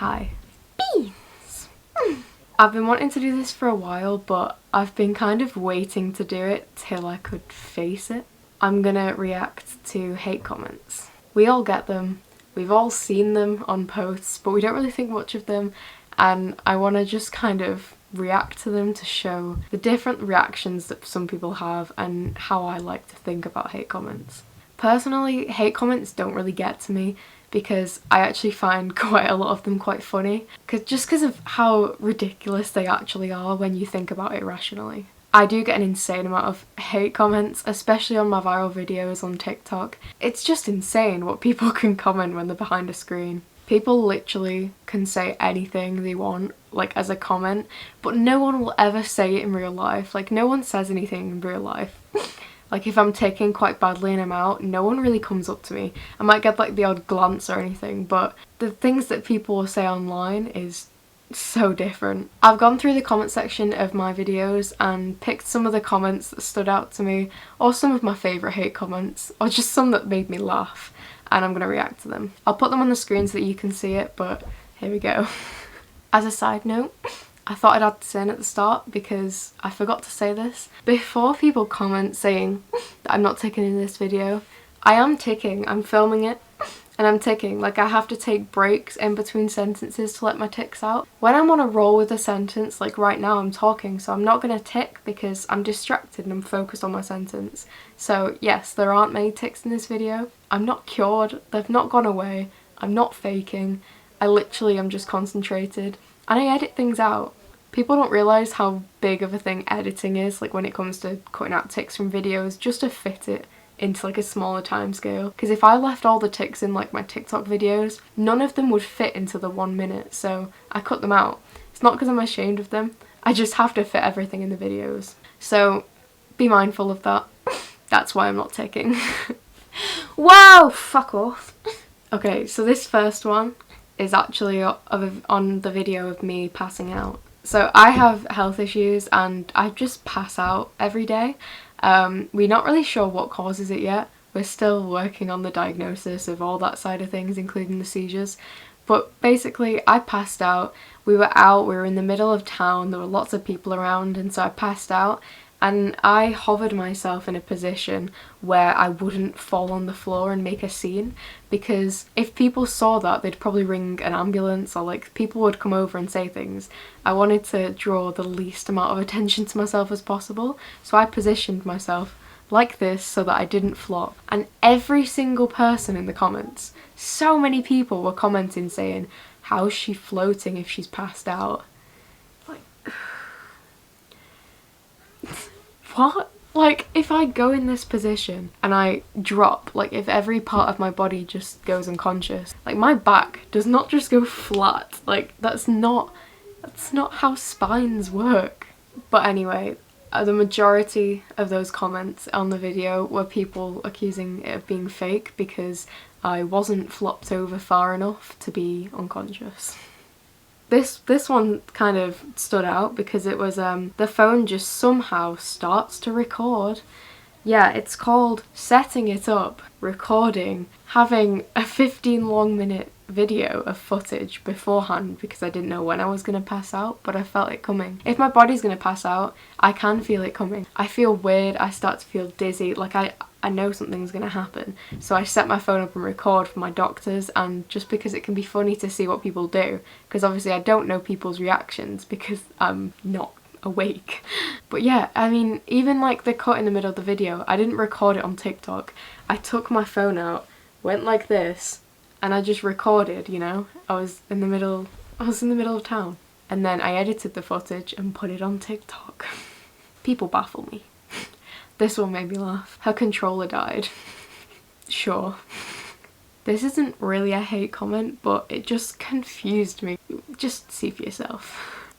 Hi. Beans! I've been wanting to do this for a while, but I've been kind of waiting to do it till I could face it. I'm gonna react to hate comments. We all get them, we've all seen them on posts, but we don't really think much of them, and I want to just kind of react to them to show the different reactions that some people have and how I like to think about hate comments. Personally, hate comments don't really get to me because I actually find quite a lot of them quite funny, just because of how ridiculous they actually are when you think about it rationally. I do get an insane amount of hate comments, especially on my viral videos on TikTok. It's just insane what people can comment when they're behind a screen. People literally can say anything they want, like as a comment, but no one will ever say it in real life. Like, no one says anything in real life. Like, if I'm taking quite badly and I'm out, no one really comes up to me. I might get like the odd glance or anything, but the things that people will say online is so different. I've gone through the comment section of my videos and picked some of the comments that stood out to me, or some of my favourite hate comments, or just some that made me laugh, and I'm going to react to them. I'll put them on the screen so that you can see it, but here we go. As a side note, I thought I'd add this in at the start because I forgot to say this. Before people comment saying that I'm not ticking in this video, I am ticking. I'm filming it and I'm ticking. Like, I have to take breaks in between sentences to let my ticks out. When I'm on a roll with a sentence, like right now I'm talking, so I'm not going to tick because I'm distracted and I'm focused on my sentence. So yes, there aren't many ticks in this video. I'm not cured. They've not gone away. I'm not faking. I literally am just concentrated. And I edit things out. People don't realise how big of a thing editing is, like when it comes to cutting out ticks from videos, just to fit it into like a smaller time scale. Because if I left all the ticks in like my TikTok videos, none of them would fit into the 1 minute, so I cut them out. It's not because I'm ashamed of them, I just have to fit everything in the videos. So be mindful of that. That's why I'm not ticking. Wow, fuck off. Okay, so this first one is actually on the video of me passing out. So I have health issues and I just pass out every day. We're not really sure what causes it yet. We're still working on the diagnosis of all that side of things, including the seizures. But basically, I passed out. We were in the middle of town, there were lots of people around, and so I passed out. And I hovered myself in a position where I wouldn't fall on the floor and make a scene, because if people saw that, they'd probably ring an ambulance, or like people would come over and say things. I wanted to draw the least amount of attention to myself as possible, so I positioned myself like this so that I didn't flop. And every single person in the comments, so many people were commenting saying, how's she floating if she's passed out? Like, what? Like, if I go in this position and I drop, like if every part of my body just goes unconscious, like my back does not just go flat. Like, that's not how spines work. But anyway, the majority of those comments on the video were people accusing it of being fake because I wasn't flopped over far enough to be unconscious. This one kind of stood out because it was the phone just somehow starts to record. Yeah, it's called setting it up, recording, having a 15 long minute video of footage beforehand because I didn't know when I was going to pass out, but I felt it coming. If my body's going to pass out, I can feel it coming. I feel weird, I start to feel dizzy, like I know something's going to happen. So I set my phone up and record for my doctors, and just because it can be funny to see what people do, because obviously I don't know people's reactions because I'm not awake. But yeah, I mean, even like the cut in the middle of the video, I didn't record it on TikTok. I took my phone out, went like this, and I just recorded, you know? I was in the middle of town. And then I edited the footage and put it on TikTok. People baffle me. This one made me laugh. Her controller died. Sure. This isn't really a hate comment, but it just confused me. Just see for yourself.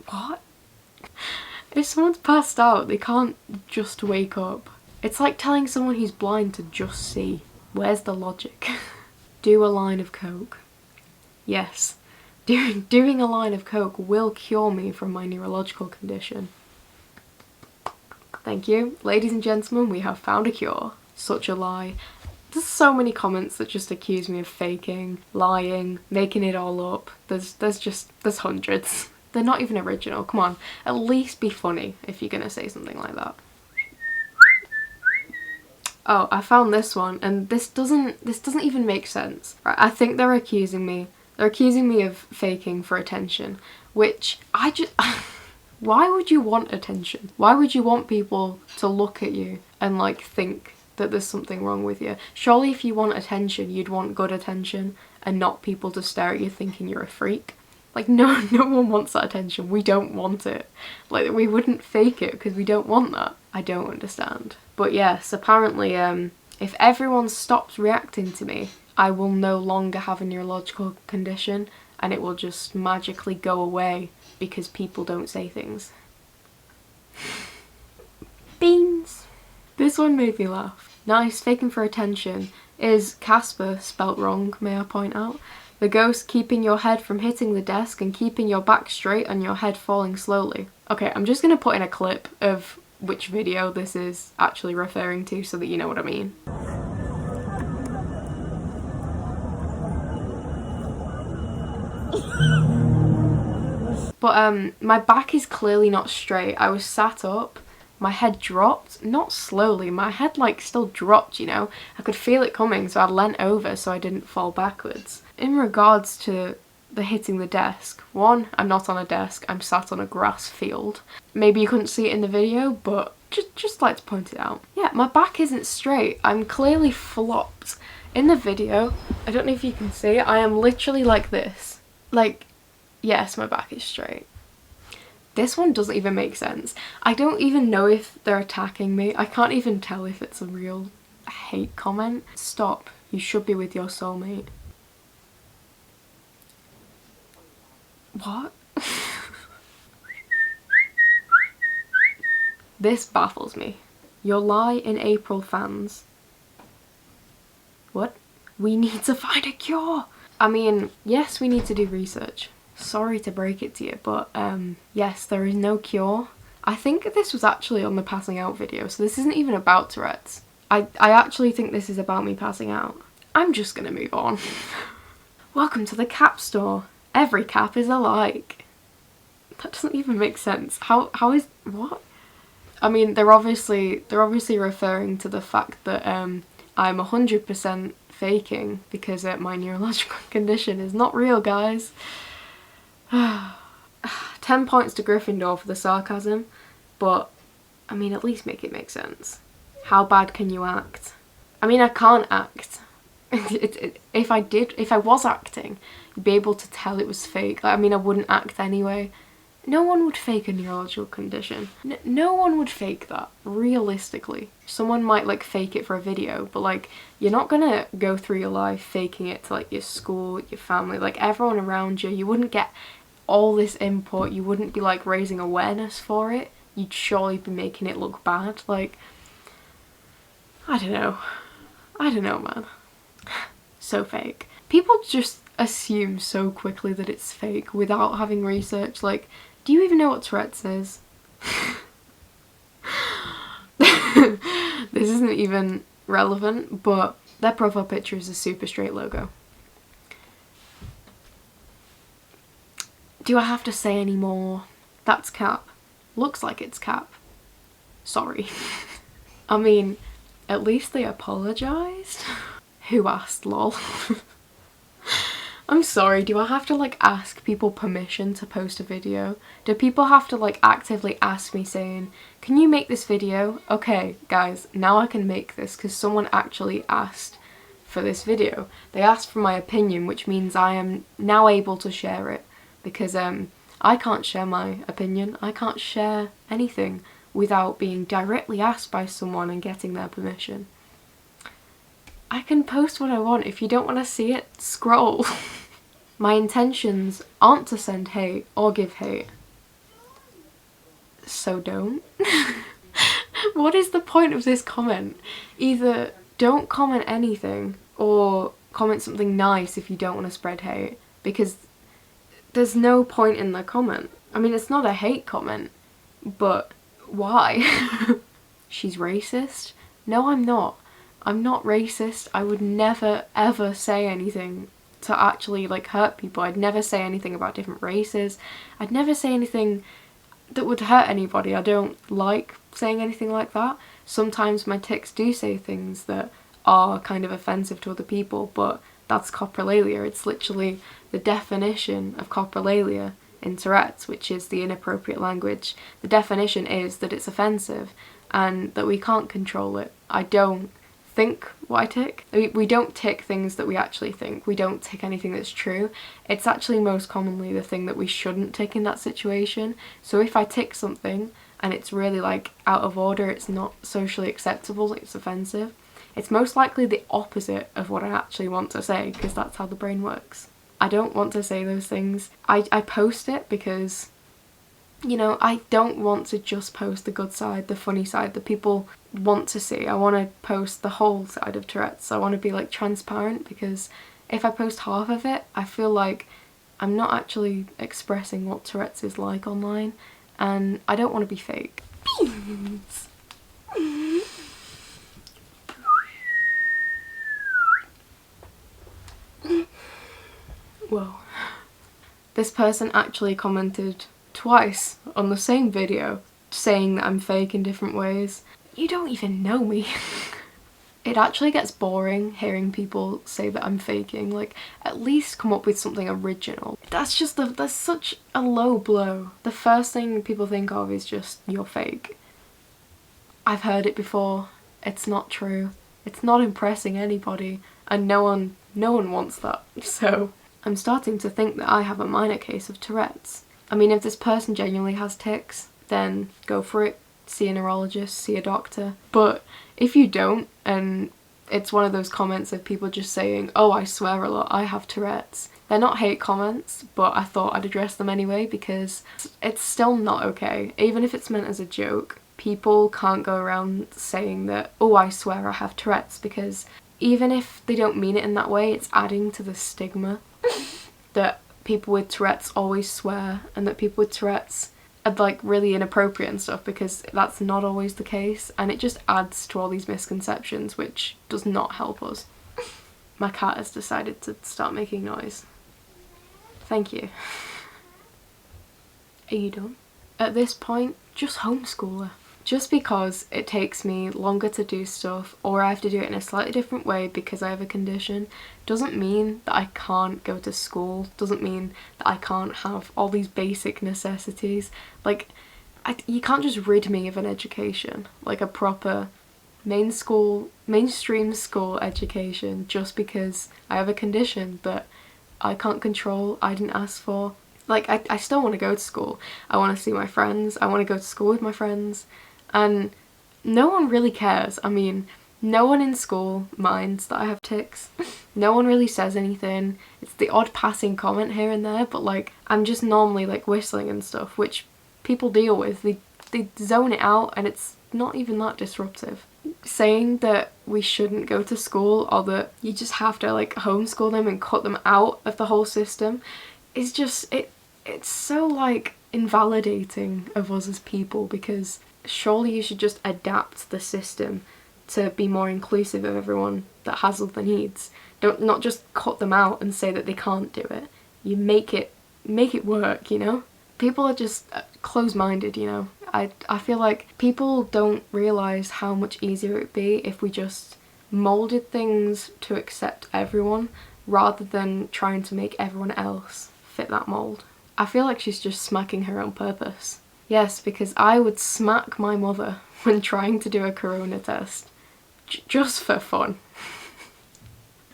What? If someone's passed out, they can't just wake up. It's like telling someone who's blind to just see. Where's the logic? Do a line of coke. Yes, doing a line of coke will cure me from my neurological condition. Thank you. Ladies and gentlemen, we have found a cure. such a lie. There's so many comments that just accuse me of faking, lying, making it all up. There's hundreds. They're not even original. Come on, at least be funny if you're gonna say something like that. Oh, I found this one, and this doesn't even make sense. Right, I think they're accusing me of faking for attention, which I just why would you want attention? Why would you want people to look at you and like think that there's something wrong with you? Surely if you want attention, you'd want good attention and not people to stare at you thinking you're a freak. Like, no one wants that attention. We don't want it. Like, we wouldn't fake it because we don't want that. I don't understand. But yes, apparently, if everyone stops reacting to me, I will no longer have a neurological condition and it will just magically go away because people don't say things. Beans! This one made me laugh. Nice, faking for attention. Is Casper spelt wrong, may I point out? The ghost keeping your head from hitting the desk and keeping your back straight and your head falling slowly. Okay, I'm just gonna put in a clip of which video this is actually referring to so that you know what I mean. But my back is clearly not straight. I was sat up, my head dropped, not slowly, my head like still dropped, you know. I could feel it coming, so I leant over so I didn't fall backwards. In regards to the hitting the desk, one, I'm not on a desk, I'm sat on a grass field. Maybe you couldn't see it in the video, but just like to point it out. Yeah, my back isn't straight, I'm clearly flopped. In the video, I don't know if you can see it, I am literally like this. Like, yes, my back is straight. This one doesn't even make sense. I don't even know if they're attacking me. I can't even tell if it's a real hate comment. Stop. You should be with your soulmate. What? This baffles me. Your lie in April fans. What? We need to find a cure. I mean, yes, we need to do research. Sorry to break it to you, but yes, there is no cure. I think this was actually on the passing out video, so this isn't even about Tourette's. I actually think this is about me passing out. I'm just gonna move on. Welcome to the cap store. Every cap is alike. That doesn't even make sense. How is, what? I mean, they're obviously referring to the fact that I'm 100% faking because my neurological condition is not real, guys. 10 points to Gryffindor for the sarcasm, but I mean, at least make it make sense. How bad can you act? I mean, I can't act. If I was acting, you'd be able to tell it was fake. Like, I mean, I wouldn't act anyway. No one would fake a neurological condition. No one would fake that, realistically. Someone might like fake it for a video, but like, you're not gonna go through your life faking it to like your school, your family, like everyone around you. You wouldn't get all this input, you wouldn't be like raising awareness for it. You'd surely be making it look bad. Like, I don't know, man. So fake. People just assume so quickly that it's fake without having research. Like, do you even know what Tourette's is? This isn't even relevant, but their profile picture is a super straight logo. Do I have to say any more? That's cap. Looks like it's cap. Sorry. I mean, at least they apologised. Who asked, lol? I'm sorry, do I have to like ask people permission to post a video? Do people have to like actively ask me saying, can you make this video? Okay, guys, now I can make this because someone actually asked for this video. They asked for my opinion, which means I am now able to share it because I can't share my opinion. I can't share anything without being directly asked by someone and getting their permission. I can post what I want. If you don't want to see it, scroll. My intentions aren't to send hate or give hate. So don't. What is the point of this comment? Either don't comment anything or comment something nice if you don't want to spread hate, because there's no point in the comment. I mean, it's not a hate comment, but why? She's racist? No, I'm not. I'm not racist. I would never ever say anything to actually like hurt people. I'd never say anything about different races. I'd never say anything that would hurt anybody. I don't like saying anything like that. Sometimes my tics do say things that are kind of offensive to other people, but that's coprolalia. It's literally the definition of coprolalia in Tourette's, which is the inappropriate language. The definition is that it's offensive and that we can't control it. I don't think what I tick. We don't tick things that we actually think. We don't tick anything that's true. It's actually most commonly the thing that we shouldn't tick in that situation. So if I tick something and it's really like out of order, it's not socially acceptable, it's offensive, it's most likely the opposite of what I actually want to say, because that's how the brain works. I don't want to say those things. I post it because, you know, I don't want to just post the good side, the funny side that people want to see. I want to post the whole side of Tourette's. I want to be like transparent, because if I post half of it, I feel like I'm not actually expressing what Tourette's is like online, and I don't want to be fake. Beans. Whoa. This person actually commented twice on the same video saying that I'm fake in different ways. You don't even know me. It actually gets boring hearing people say that I'm faking. Like, at least come up with something original. That's such a low blow. The first thing people think of is just, you're fake. I've heard it before. It's not true. It's not impressing anybody, and no one wants that. So I'm starting to think that I have a minor case of Tourette's. I mean, if this person genuinely has tics, then go for it. See a neurologist, see a doctor. But if you don't, and it's one of those comments of people just saying, oh, I swear a lot, I have Tourette's. They're not hate comments, but I thought I'd address them anyway, because it's still not okay. Even if it's meant as a joke, people can't go around saying that, oh, I swear I have Tourette's, because even if they don't mean it in that way, it's adding to the stigma that people with Tourette's always swear, and that people with Tourette's are like really inappropriate and stuff, because that's not always the case, and it just adds to all these misconceptions, which does not help us. My cat has decided to start making noise. Thank you. Are you done? At this point, just homeschool her. Just because it takes me longer to do stuff, or I have to do it in a slightly different way because I have a condition, doesn't mean that I can't go to school, doesn't mean that I can't have all these basic necessities. Like, you can't just rid me of an education, like a proper mainstream school education, just because I have a condition that I can't control, I didn't ask for. Like, I still want to go to school. I want to see my friends, I want to go to school with my friends. And no one really cares. I mean, no one in school minds that I have tics. No one really says anything. It's the odd passing comment here and there, but like, I'm just normally like whistling and stuff, which people deal with. They zone it out, and it's not even that disruptive. Saying that we shouldn't go to school, or that you just have to like homeschool them and cut them out of the whole system, is just, it's so like invalidating of us as people, because surely you should just adapt the system to be more inclusive of everyone that has other needs. Not just cut them out and say that they can't do it. You make it work, you know? People are just close-minded, you know? I feel like people don't realise how much easier it would be if we just moulded things to accept everyone, rather than trying to make everyone else fit that mould. I feel like she's just smacking her on purpose. Yes, because I would smack my mother when trying to do a corona test. Just for fun.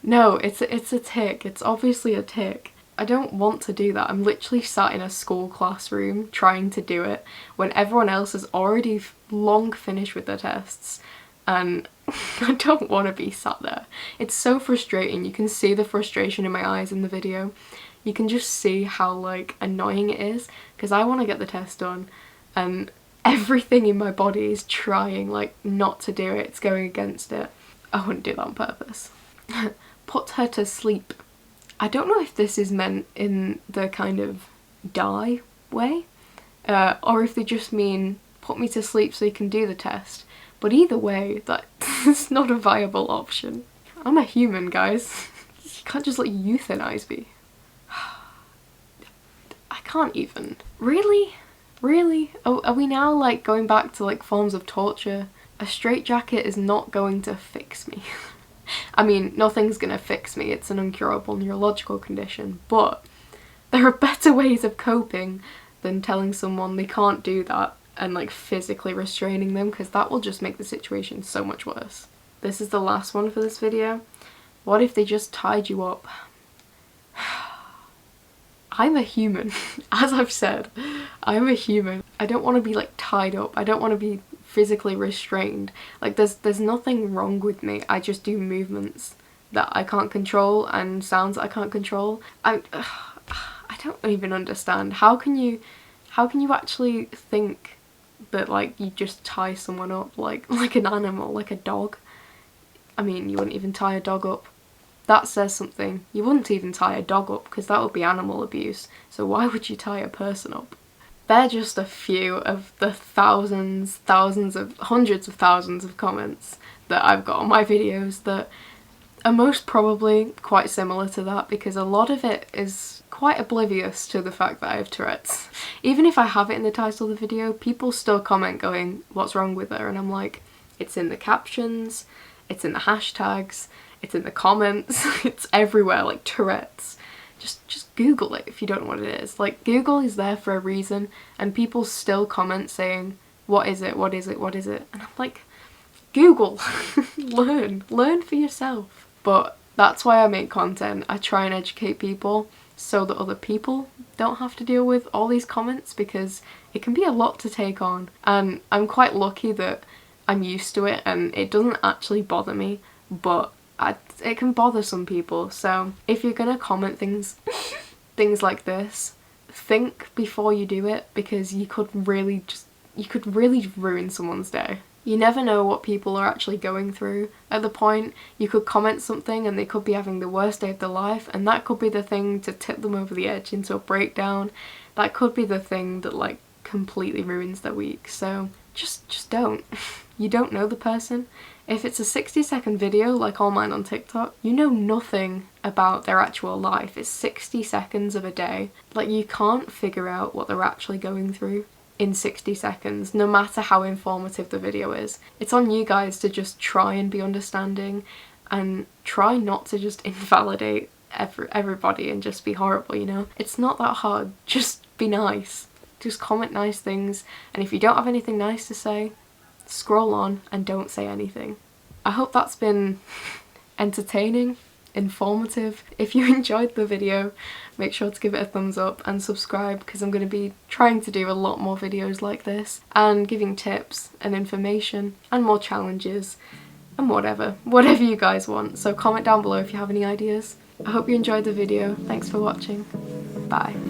No, it's a tic. It's obviously a tic. I don't want to do that. I'm literally sat in a school classroom trying to do it when everyone else has already long finished with their tests, and I don't want to be sat there. It's so frustrating. You can see the frustration in my eyes in the video. You can just see how like annoying it is, because I want to get the test done and everything in my body is trying like not to do it. It's going against it. I wouldn't do that on purpose. Put her to sleep. I don't know if this is meant in the kind of die way, or if they just mean put me to sleep so you can do the test. But either way, that's not a viable option. I'm a human, guys. You can't just like euthanize me. I can't even. Really? Really? Are we now like going back to like forms of torture? A straitjacket is not going to fix me. I mean, nothing's gonna fix me, it's an incurable neurological condition, but there are better ways of coping than telling someone they can't do that and like physically restraining them, because that will just make the situation so much worse. This is the last one for this video. What if they just tied you up? I'm a human. As I've said, I'm a human. I don't want to be like tied up. I don't want to be physically restrained. Like there's nothing wrong with me. I just do movements that I can't control and sounds that I can't control. I don't even understand. How can you actually think that like you just tie someone up like an animal, like a dog? I mean, you wouldn't even tie a dog up. That says something. You wouldn't even tie a dog up because that would be animal abuse. So why would you tie a person up? They're just a few of the hundreds of thousands of comments that I've got on my videos that are most probably quite similar to that, because a lot of it is quite oblivious to the fact that I have Tourette's. Even if I have it in the title of the video, people still comment going, "What's wrong with her?" And I'm like, it's in the captions, it's in the hashtags, it's in the comments, it's everywhere, like Tourette's. Just Google it if you don't know what it is. Like, Google is there for a reason, and people still comment saying, "What is it? What is it? What is it?" And I'm like, Google. Learn for yourself. But that's why I make content. I try and educate people so that other people don't have to deal with all these comments, because it can be a lot to take on. And I'm quite lucky that I'm used to it and it doesn't actually bother me, but it can bother some people. So if you're gonna comment things like this, think before you do it, because you could really ruin someone's day. You never know what people are actually going through at the point. You could comment something and they could be having the worst day of their life, and that could be the thing to tip them over the edge into a breakdown. That could be the thing that like completely ruins their week. So just don't. You don't know the person. If it's a 60-second video like all mine on TikTok, you know nothing about their actual life. It's 60 seconds of a day. Like, you can't figure out what they're actually going through in 60 seconds, no matter how informative the video is. It's on you guys to just try and be understanding and try not to just invalidate everybody and just be horrible, you know? It's not that hard. Just be nice. Just comment nice things, and if you don't have anything nice to say, scroll on and don't say anything. I hope that's been entertaining, informative. If you enjoyed the video, make sure to give it a thumbs up and subscribe, because I'm going to be trying to do a lot more videos like this and giving tips and information and more challenges and whatever you guys want. So comment down below if you have any ideas. I hope you enjoyed the video. Thanks for watching. Bye.